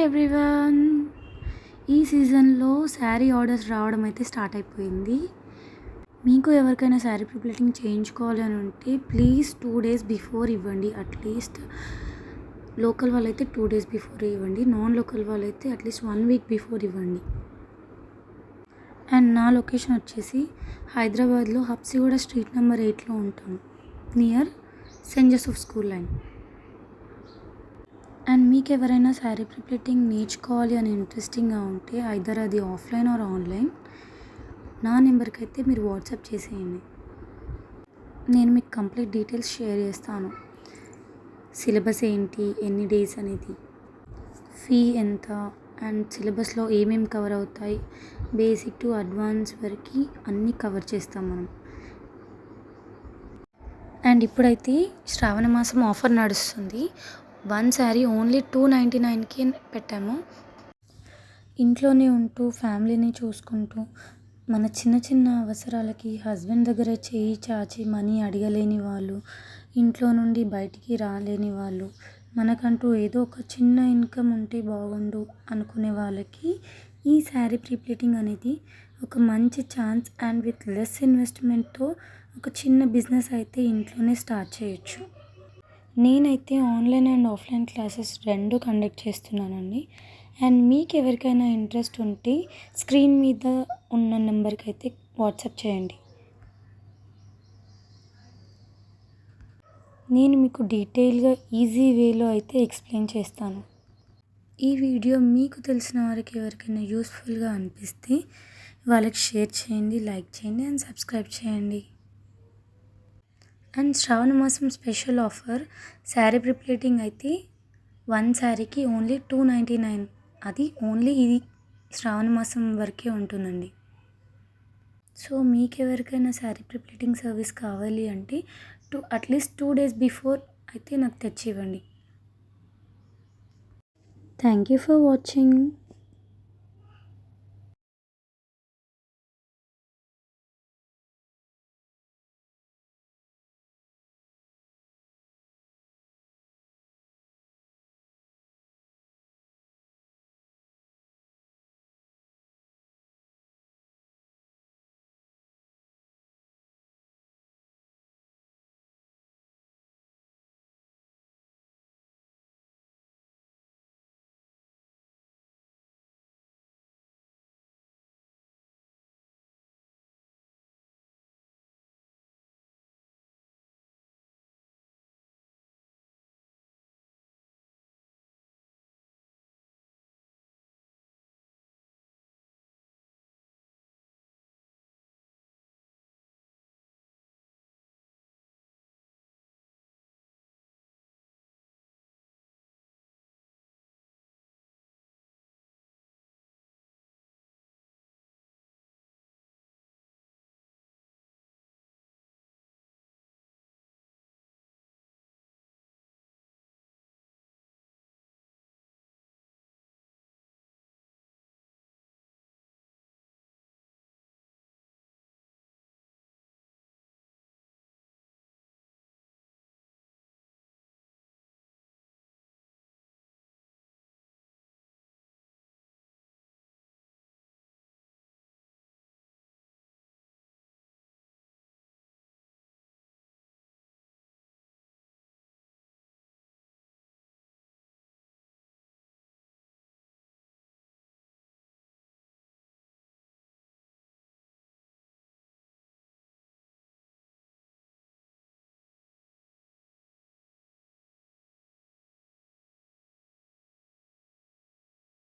Everyone. ఈ సీజన్లో sari orders రావడం అయితే స్టార్ట్ అయిపోయింది. మీకు ఎవరికైనా శారీ ప్రిప్లేటింగ్ చేయించుకోవాలి అని ఉంటే ప్లీజ్ 2 days బిఫోర్ ఇవ్వండి. అట్లీస్ట్ లోకల్ వాళ్ళైతే 2 days బిఫోర్ ఇవ్వండి. నాన్ లోకల్ వాళ్ళైతే అట్లీస్ట్ 1 week బిఫోర్ ఇవ్వండి. అండ్ నా లొకేషన్ వచ్చేసి హైదరాబాద్లో హబ్సిగూడ స్ట్రీట్ నెంబర్ 8లో ఉంటాను, near Saint Joseph school line. And మీకు ఎవరైనా శారీ ప్రిప్లేటింగ్ నేర్చుకోవాలి అని ఇంట్రెస్టింగ్గా ఉంటే ఐదర్ అది ఆఫ్లైన్ ఆర్ ఆన్లైన్, నా నెంబర్కి అయితే మీరు వాట్సాప్ చేసేయండి. నేను మీకు కంప్లీట్ డీటెయిల్స్ షేర్ చేస్తాను. సిలబస్ ఏంటి, ఎన్ని డేస్ అనేది, ఫీ ఎంత, అండ్ సిలబస్లో ఏమేమి కవర్ అవుతాయి, బేసిక్ టు అడ్వాన్స్ వరకు అన్నీ కవర్ చేస్తాం మనం. అండ్ ఇప్పుడైతే శ్రావణ మాసం ఆఫర్ నడుస్తుంది. 1 శారీ ఓన్లీ 299కి పెట్టాము. ఇంట్లోనే ఉంటూ ఫ్యామిలీని చూసుకుంటూ మన చిన్న చిన్న అవసరాలకి హస్బెండ్ దగ్గర చేయి చాచి మనీ అడగలేని వాళ్ళు, ఇంట్లో నుండి బయటికి రాలేని వాళ్ళు, మనకంటూ ఏదో ఒక చిన్న ఇన్కమ్ ఉంటే బాగుండు అనుకునే వాళ్ళకి ఈ శారీ ప్రిప్లేటింగ్ అనేది ఒక మంచి ఛాన్స్. అండ్ విత్ లెస్ ఇన్వెస్ట్మెంట్తో ఒక చిన్న బిజినెస్ అయితే ఇంట్లోనే స్టార్ట్ చేయొచ్చు. నేనైతే online and offline classes 2 conduct చేస్తున్నానండి. అండ్ మీకు ఎవరికైనా ఇంట్రెస్ట్ ఉంటే స్క్రీన్ మీద ఉన్న నెంబర్కి అయితే వాట్సాప్ చేయండి. నేను మీకు డీటెయిల్గా ఈజీ వేలో అయితే ఎక్స్ప్లెయిన్ చేస్తాను. ఈ వీడియో మీకు తెలిసిన వారికి ఎవరికైనా యూస్ఫుల్గా అనిపిస్తే వాళ్ళకి షేర్ చేయండి, లైక్ చేయండి అండ్ సబ్స్క్రైబ్ చేయండి. అండ్ శ్రావణ మాసం స్పెషల్ ఆఫర్ శారీ ప్రిప్లేటింగ్ అయితే 1 శారీకి ఓన్లీ 299. అది ఓన్లీ ఇది శ్రావణ మాసం వరకే ఉంటుందండి. సో మీకు ఎవరికైనా శారీ ప్రిప్లేటింగ్ సర్వీస్ కావాలి అంటే అట్లీస్ట్ 2 days బిఫోర్ అయితే నాకు తెచ్చి ఇవ్వండి. Thank you for watching.